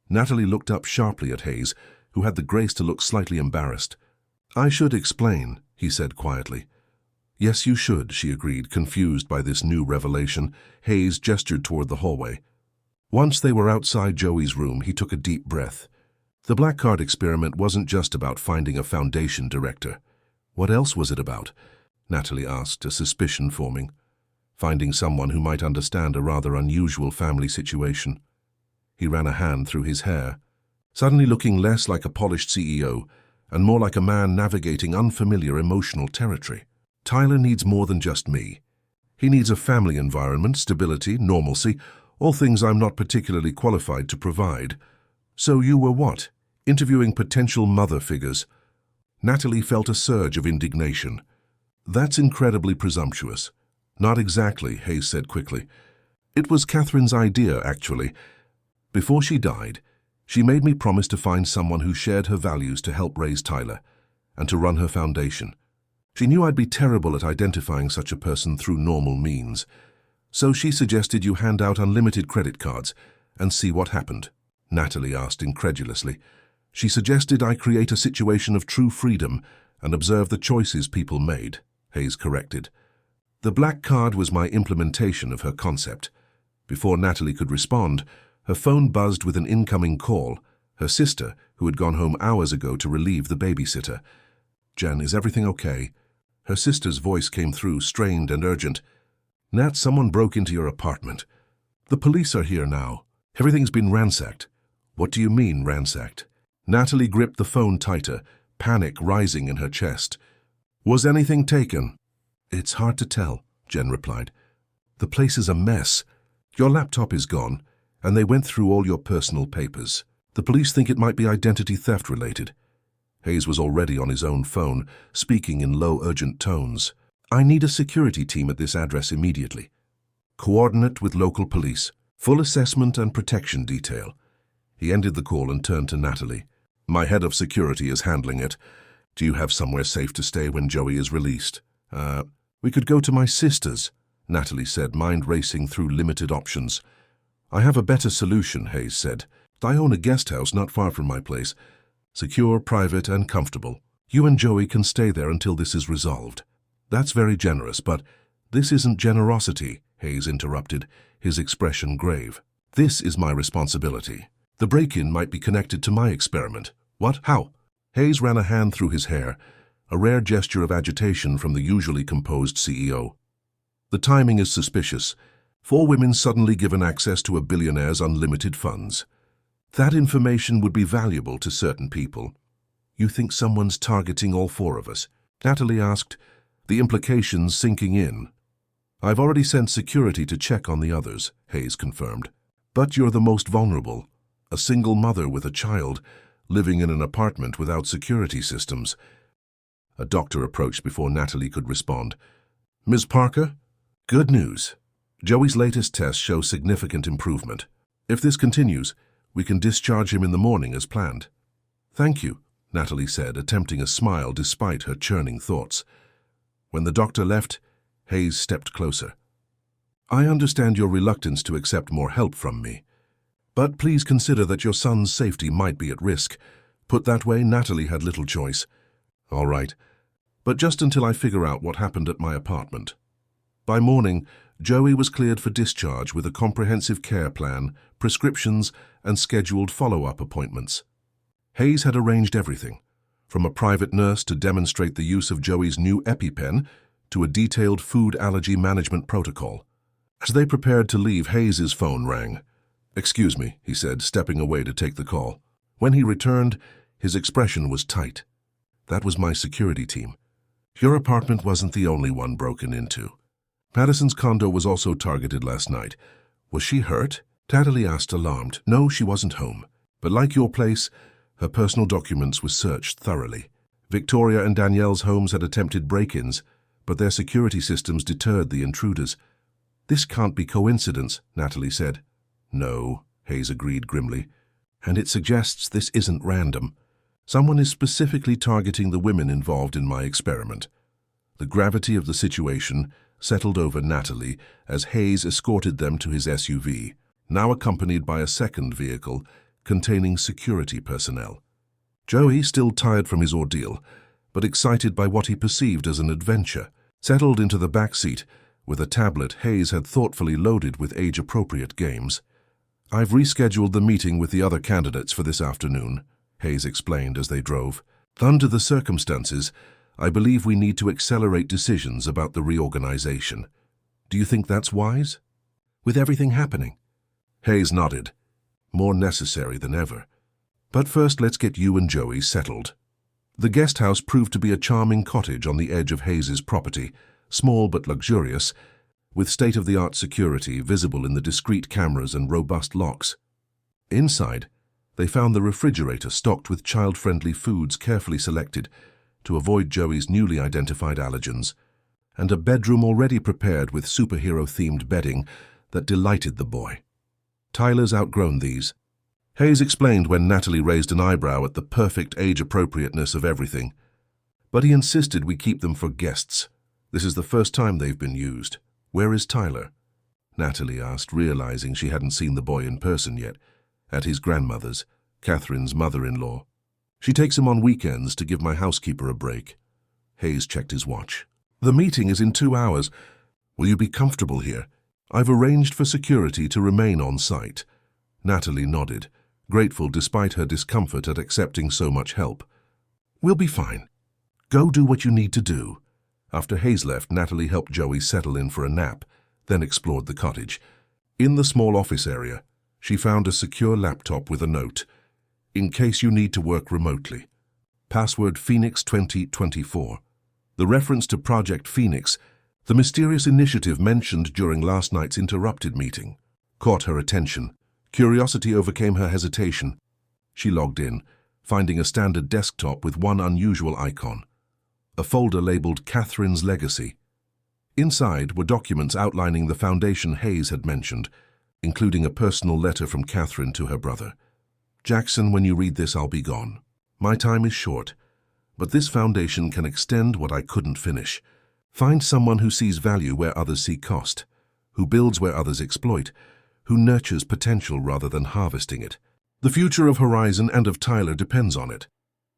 Natalie looked up sharply at Hayes, who had the grace to look slightly embarrassed. I should explain, he said quietly. Yes, you should, she agreed, confused by this new revelation. Hayes gestured toward the hallway. Once they were outside Joey's room, he took a deep breath. The black card experiment wasn't just about finding a foundation director. What else was it about? Natalie asked, a suspicion forming. Finding someone who might understand a rather unusual family situation. He ran a hand through his hair, suddenly looking less like a polished CEO and more like a man navigating unfamiliar emotional territory. Tyler needs more than just me. He needs a family environment, stability, normalcy, all things I'm not particularly qualified to provide. So you were what? Interviewing potential mother figures. Natalie felt a surge of indignation. That's incredibly presumptuous. Not exactly, Hayes said quickly. It was Catherine's idea, actually. Before she died, she made me promise to find someone who shared her values to help raise Tyler, and to run her foundation. She knew I'd be terrible at identifying such a person through normal means. So she suggested you hand out unlimited credit cards and see what happened, Natalie asked incredulously. She suggested I create a situation of true freedom and observe the choices people made, Hayes corrected. The black card was my implementation of her concept. Before Natalie could respond, her phone buzzed with an incoming call, her sister, who had gone home hours ago to relieve the babysitter. Jen, is everything okay? Her sister's voice came through, strained and urgent. Nat, someone broke into your apartment. The police are here now. Everything's been ransacked. What do you mean, ransacked? Natalie gripped the phone tighter, panic rising in her chest. Was anything taken? It's hard to tell, Jen replied. The place is a mess. Your laptop is gone, and they went through all your personal papers. The police think it might be identity theft related. Hayes was already on his own phone, speaking in low, urgent tones. I need a security team at this address immediately. Coordinate with local police. Full assessment and protection detail. He ended the call and turned to Natalie. My head of security is handling it. Do you have somewhere safe to stay when Joey is released? We could go to my sister's, Natalie said, mind racing through limited options. I have a better solution, Hayes said. I own a guest house not far from my place. Secure, private, and comfortable. You and Joey can stay there until this is resolved. That's very generous, but this isn't generosity, Hayes interrupted, his expression grave. This is my responsibility. The break-in might be connected to my experiment. What? How? Hayes ran a hand through his hair, a rare gesture of agitation from the usually composed CEO. The timing is suspicious. 4 women suddenly given access to a billionaire's unlimited funds. That information would be valuable to certain people. You think someone's targeting all 4 of us? Natalie asked, the implications sinking in. I've already sent security to check on the others, Hayes confirmed. But you're the most vulnerable. A single mother with a child, living in an apartment without security systems. A doctor approached before Natalie could respond. Ms. Parker? Good news. Joey's latest tests show significant improvement. If this continues, we can discharge him in the morning as planned. Thank you, Natalie said, attempting a smile despite her churning thoughts. When the doctor left, Hayes stepped closer. I understand your reluctance to accept more help from me, but please consider that your son's safety might be at risk. Put that way, Natalie had little choice. All right, but just until I figure out what happened at my apartment. By morning, Joey was cleared for discharge with a comprehensive care plan, prescriptions, and scheduled follow-up appointments. Hayes had arranged everything, from a private nurse to demonstrate the use of Joey's new EpiPen to a detailed food allergy management protocol. As they prepared to leave, Hayes's phone rang. "Excuse me," he said, stepping away to take the call. When he returned, his expression was tight. "That was my security team. Your apartment wasn't the only one broken into. Madison's condo was also targeted last night. Was she hurt?" Natalie asked, alarmed. "No, she wasn't home. But like your place, her personal documents were searched thoroughly. Victoria and Danielle's homes had attempted break-ins, but their security systems deterred the intruders." "This can't be coincidence," Natalie said. "No," Hayes agreed grimly. "And it suggests this isn't random. Someone is specifically targeting the women involved in my experiment." The gravity of the situation settled over Natalie as Hayes escorted them to his SUV, now accompanied by a second vehicle containing security personnel. Joey, still tired from his ordeal, but excited by what he perceived as an adventure, settled into the back seat with a tablet Hayes had thoughtfully loaded with age-appropriate games. "I've rescheduled the meeting with the other candidates for this afternoon," Hayes explained as they drove. "Under the circumstances, I believe we need to accelerate decisions about the reorganization. Do you think that's wise? With everything happening?" Hayes nodded. "More necessary than ever. But first, let's get you and Joey settled." The guest house proved to be a charming cottage on the edge of Hayes's property, small but luxurious, with state-of-the-art security visible in the discreet cameras and robust locks. Inside, they found the refrigerator stocked with child-friendly foods carefully selected to avoid Joey's newly identified allergens, and a bedroom already prepared with superhero-themed bedding that delighted the boy. "Tyler's outgrown these," Hayes explained when Natalie raised an eyebrow at the perfect age-appropriateness of everything. "But he insisted we keep them for guests. This is the first time they've been used. Where is Tyler?" Natalie asked, realizing she hadn't seen the boy in person yet. "At his grandmother's, Catherine's mother-in-law. She takes him on weekends to give my housekeeper a break." Hayes checked his watch. "The meeting is in 2 hours. Will you be comfortable here? I've arranged for security to remain on site." Natalie nodded, grateful despite her discomfort at accepting so much help. "We'll be fine. Go do what you need to do." After Hayes left, Natalie helped Joey settle in for a nap, then explored the cottage. In the small office area, she found a secure laptop with a note. "In case you need to work remotely. Password Phoenix 2024. The reference to Project Phoenix, the mysterious initiative mentioned during last night's interrupted meeting, caught her attention. Curiosity overcame her hesitation. She logged in, finding a standard desktop with one unusual icon, a folder labeled Catherine's Legacy. Inside were documents outlining the foundation Hayes had mentioned, including a personal letter from Catherine to her brother. "Jackson, when you read this, I'll be gone. My time is short, but this foundation can extend what I couldn't finish. Find someone who sees value where others see cost, who builds where others exploit, who nurtures potential rather than harvesting it. The future of Horizon and of Tyler depends on it.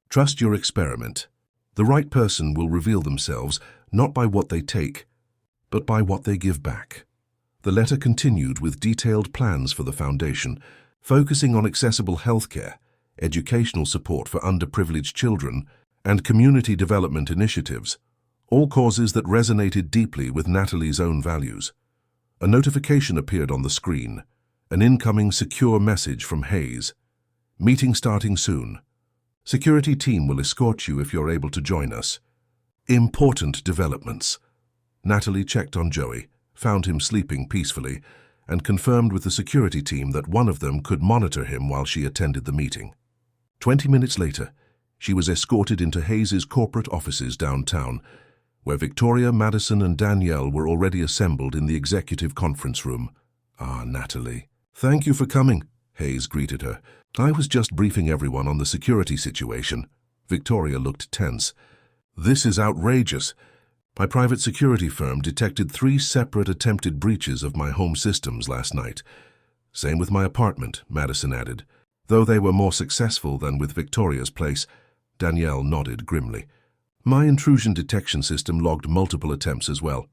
Trust your experiment. The right person will reveal themselves not by what they take, but by what they give back." The letter continued with detailed plans for the foundation, focusing on accessible healthcare, educational support for underprivileged children, and community development initiatives, all causes that resonated deeply with Natalie's own values. A notification appeared on the screen, an incoming secure message from Hayes. "Meeting starting soon. Security team will escort you if you're able to join us. Important developments." Natalie checked on Joey, found him sleeping peacefully, and confirmed with the security team that one of them could monitor him while she attended the meeting. 20 minutes later, she was escorted into Hayes's corporate offices downtown, where Victoria, Madison, and Danielle were already assembled in the executive conference room. "Ah, Natalie. Thank you for coming," Hayes greeted her. "I was just briefing everyone on the security situation." Victoria looked tense. "This is outrageous. My private security firm detected 3 separate attempted breaches of my home systems last night. Same with my apartment," Madison added. Though they were more successful than with Victoria's place, Danielle nodded grimly. "My intrusion detection system logged multiple attempts as well.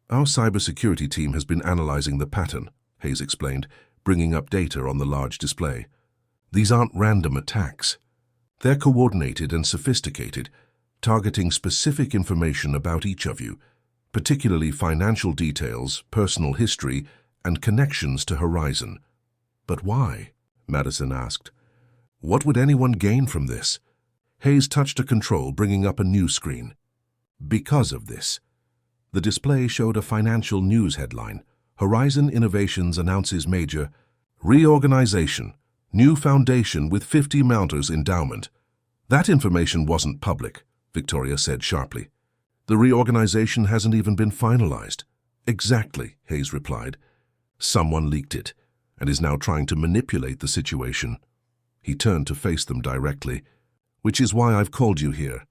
Our cybersecurity team has been analyzing the pattern," Hayes explained, bringing up data on the large display. "These aren't random attacks. They're coordinated and sophisticated, targeting specific information about each of you, particularly financial details, personal history, and connections to Horizon." "But why?" Madison asked. "What would anyone gain from this?" Hayes touched a control, bringing up a news screen. "Because of this." The display showed a financial news headline. "Horizon Innovations announces major reorganization. New foundation with 50 Mounters endowment." "That information wasn't public," Victoria said sharply. "The reorganization hasn't even been finalized." "Exactly," Hayes replied. "Someone leaked it and is now trying to manipulate the situation." He turned to face them directly. "Which is why I've called you here.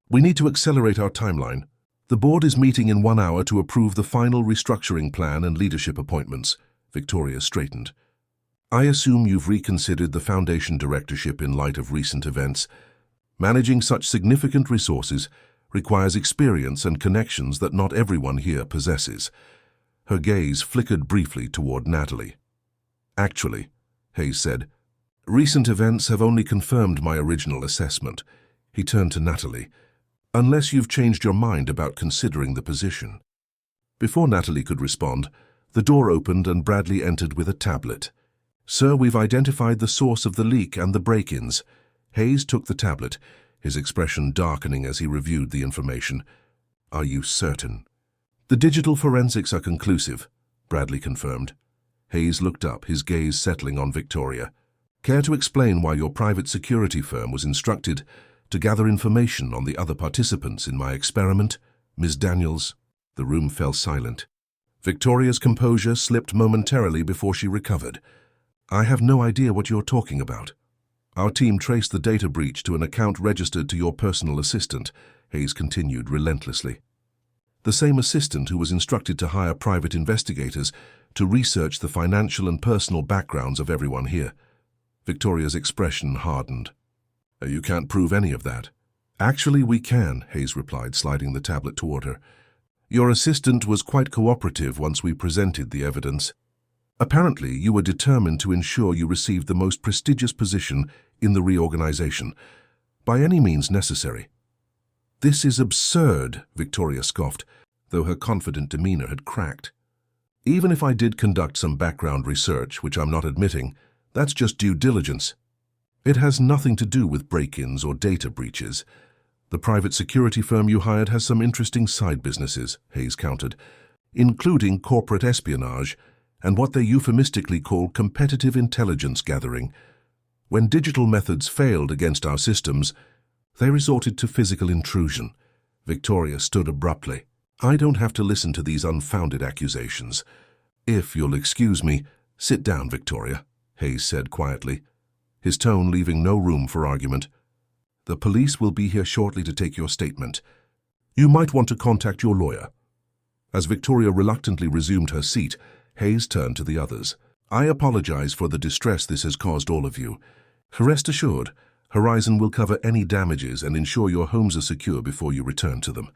We need to accelerate our timeline. The board is meeting in 1 hour to approve the final restructuring plan and leadership appointments." Victoria straightened. "I assume you've reconsidered the foundation directorship in light of recent events. Managing such significant resources requires experience and connections that not everyone here possesses." Her gaze flickered briefly toward Natalie. "Actually," Hayes said, "recent events have only confirmed my original assessment." He turned to Natalie. "Unless you've changed your mind about considering the position." Before Natalie could respond, the door opened and Bradley entered with a tablet. "Sir, we've identified the source of the leak and the break-ins." Hayes took the tablet, his expression darkening as he reviewed the information. "Are you certain?" "The digital forensics are conclusive," Bradley confirmed. Hayes looked up, his gaze settling on Victoria. "Care to explain why your private security firm was instructed to gather information on the other participants in my experiment, Ms. Daniels?" The room fell silent. Victoria's composure slipped momentarily before she recovered. "I have no idea what you're talking about." "Our team traced the data breach to an account registered to your personal assistant," Hayes continued relentlessly. "The same assistant who was instructed to hire private investigators to research the financial and personal backgrounds of everyone here." Victoria's expression hardened. "You can't prove any of that." "Actually, we can," Hayes replied, sliding the tablet toward her. "Your assistant was quite cooperative once we presented the evidence. Apparently, you were determined to ensure you received the most prestigious position in the reorganization, by any means necessary." "This is absurd," Victoria scoffed, though her confident demeanor had cracked. "Even if I did conduct some background research, which I'm not admitting, that's just due diligence. It has nothing to do with break-ins or data breaches. The private security firm you hired has some interesting side businesses," Hayes countered, "including corporate espionage and what they euphemistically call competitive intelligence gathering. When digital methods failed against our systems, they resorted to physical intrusion." Victoria stood abruptly. "I don't have to listen to these unfounded accusations." "If you'll excuse me, sit down, Victoria," Hayes said quietly, his tone leaving no room for argument. "The police will be here shortly to take your statement. You might want to contact your lawyer." As Victoria reluctantly resumed her seat, Hayes turned to the others. "I apologize for the distress this has caused all of you. Rest assured, Horizon will cover any damages and ensure your homes are secure before you return to them."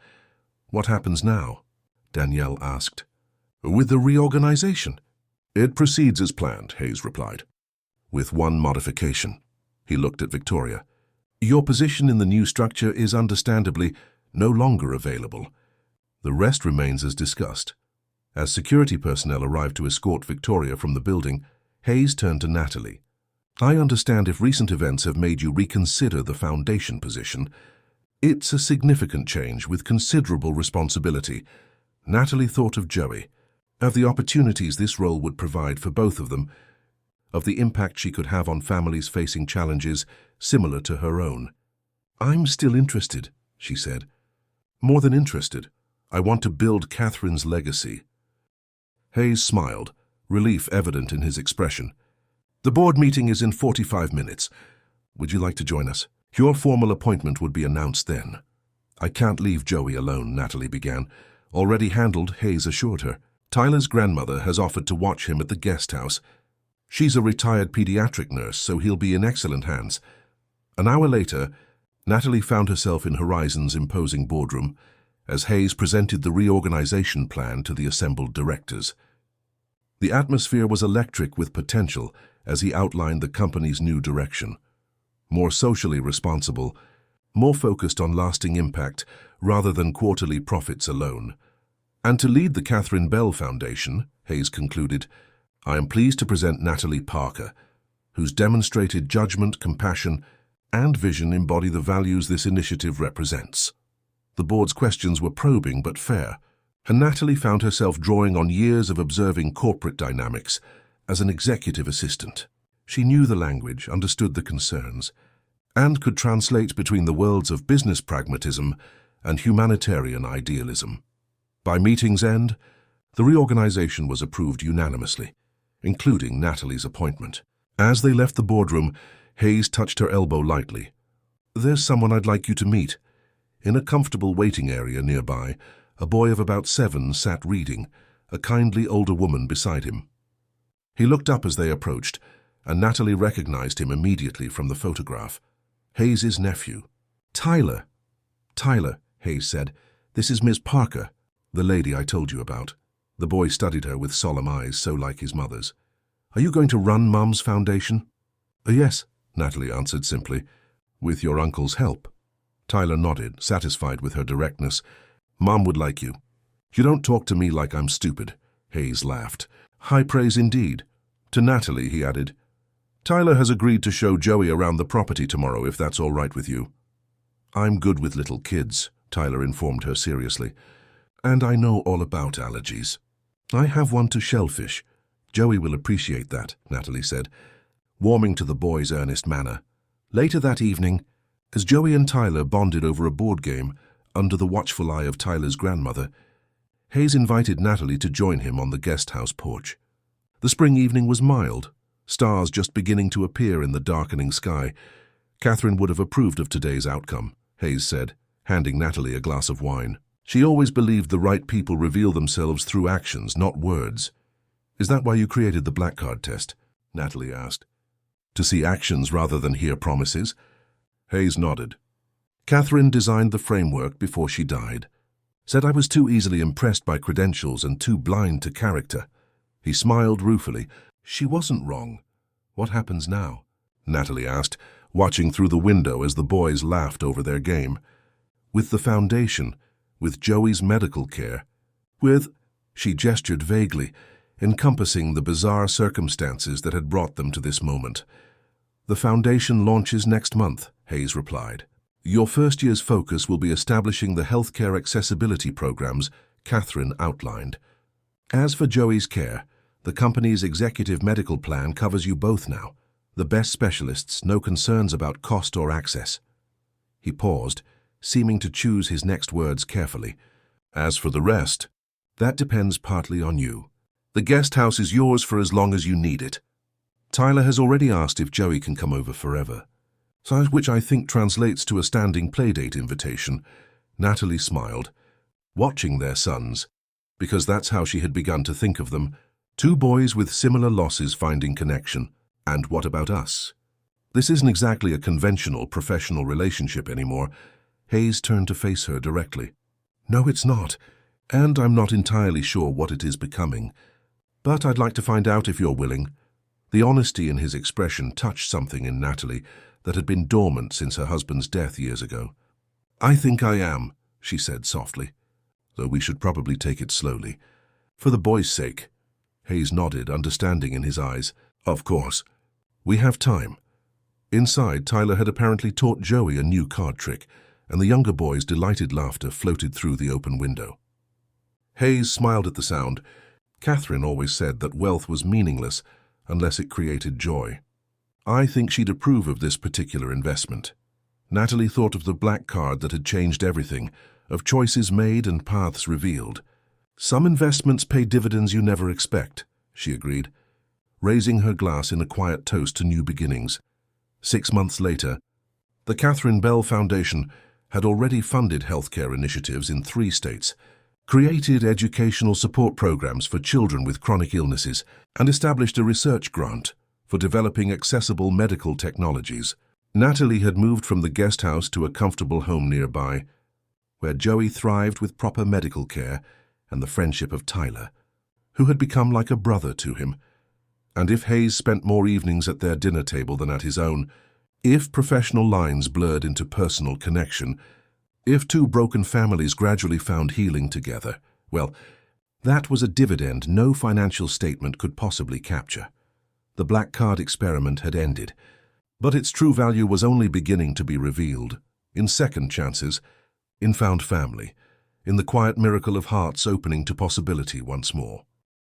"What happens now?" Danielle asked. "With the reorganization?" "It proceeds as planned," Hayes replied. "With one modification." He looked at Victoria. "Your position in the new structure is understandably no longer available. The rest remains as discussed." As security personnel arrived to escort Victoria from the building, Hayes turned to Natalie. "I understand if recent events have made you reconsider the foundation position. It's a significant change with considerable responsibility." Natalie thought of Joey, of the opportunities this role would provide for both of them, of the impact she could have on families facing challenges similar to her own. "I'm still interested," she said. "More than interested. I want to build Catherine's legacy." Hayes smiled, relief evident in his expression. "The board meeting is in 45 minutes. Would you like to join us? Your formal appointment would be announced then." "I can't leave Joey alone," Natalie began. "Already handled," Hayes assured her. "Tyler's grandmother has offered to watch him at the guest house. She's a retired pediatric nurse, so he'll be in excellent hands." An hour later, Natalie found herself in Horizon's imposing boardroom as Hayes presented the reorganization plan to the assembled directors. The atmosphere was electric with potential as he outlined the company's new direction. More socially responsible, more focused on lasting impact rather than quarterly profits alone. "And to lead the Catherine Bell Foundation," Hayes concluded, "I am pleased to present Natalie Parker, whose demonstrated judgment, compassion, and vision embody the values this initiative represents." The board's questions were probing but fair, and Natalie found herself drawing on years of observing corporate dynamics as an executive assistant. She knew the language, understood the concerns, and could translate between the worlds of business pragmatism and humanitarian idealism. By meeting's end, the reorganization was approved unanimously, including Natalie's appointment. As they left the boardroom, Hayes touched her elbow lightly. "There's someone I'd like you to meet." In a comfortable waiting area nearby, a boy of about 7 sat reading, a kindly older woman beside him. He looked up as they approached, and Natalie recognized him immediately from the photograph. Hayes' nephew. "Tyler." "Tyler," Hayes said, "this is Miss Parker, the lady I told you about." The boy studied her with solemn eyes so like his mother's. "Are you going to run Mum's foundation?" "Yes," Natalie answered simply, "with your uncle's help." Tyler nodded, satisfied with her directness. "Mum would like you." "You don't talk to me like I'm stupid," Hayes laughed. "High praise indeed." To Natalie, he added, "Tyler has agreed to show Joey around the property tomorrow, if that's all right with you." "I'm good with little kids," Tyler informed her seriously. "And I know all about allergies. I have one to shellfish. Joey will appreciate that," Natalie said, warming to the boy's earnest manner. Later that evening, as Joey and Tyler bonded over a board game under the watchful eye of Tyler's grandmother, Hayes invited Natalie to join him on the guest house porch. The spring evening was mild, stars just beginning to appear in the darkening sky. Catherine would have approved of today's outcome, Hayes said, handing Natalie a glass of wine. "She always believed the right people reveal themselves through actions, not words." "Is that why you created the black card test?" Natalie asked. "To see actions rather than hear promises?" Hayes nodded. "Catherine designed the framework before she died. Said I was too easily impressed by credentials and too blind to character." He smiled ruefully. "She wasn't wrong. What happens now?" Natalie asked, watching through the window as the boys laughed over their game. "With the foundation, with Joey's medical care, with—" she gestured vaguely, encompassing the bizarre circumstances that had brought them to this moment. "The foundation launches next month," Hayes replied. "Your first year's focus will be establishing the healthcare accessibility programs Catherine outlined. As for Joey's care, the company's executive medical plan covers you both now. The best specialists, no concerns about cost or access." He paused, seeming to choose his next words carefully. "As for the rest, that depends partly on you. The guest house is yours for as long as you need it. Tyler has already asked if Joey can come over forever, which I think translates to a standing playdate invitation." Natalie smiled, watching their sons, because that's how she had begun to think of them. Two boys with similar losses finding connection. And what about us? This isn't exactly a conventional professional relationship anymore. Hayes turned to face her directly. "No, it's not, and I'm not entirely sure what it is becoming. But I'd like to find out if you're willing." The honesty in his expression touched something in Natalie that had been dormant since her husband's death years ago. "I think I am," she said softly, "though we should probably take it slowly. For the boy's sake." Hayes nodded, understanding in his eyes. "Of course. We have time." Inside, Tyler had apparently taught Joey a new card trick, and the younger boy's delighted laughter floated through the open window. Hayes smiled at the sound. Catherine always said that wealth was meaningless unless it created joy. I think she'd approve of this particular investment. Natalie thought of the black card that had changed everything, of choices made and paths revealed. "Some investments pay dividends you never expect," she agreed, raising her glass in a quiet toast to new beginnings. 6 months later, the Catherine Bell Foundation had already funded healthcare initiatives in 3 states, created educational support programs for children with chronic illnesses, and established a research grant for developing accessible medical technologies. Natalie had moved from the guest house to a comfortable home nearby, where Joey thrived with proper medical care and the friendship of Tyler, who had become like a brother to him. And if Hayes spent more evenings at their dinner table than at his own, if professional lines blurred into personal connection, if 2 broken families gradually found healing together, well, that was a dividend no financial statement could possibly capture. The black card experiment had ended, but its true value was only beginning to be revealed, in second chances, in found family, in the quiet miracle of hearts opening to possibility once more.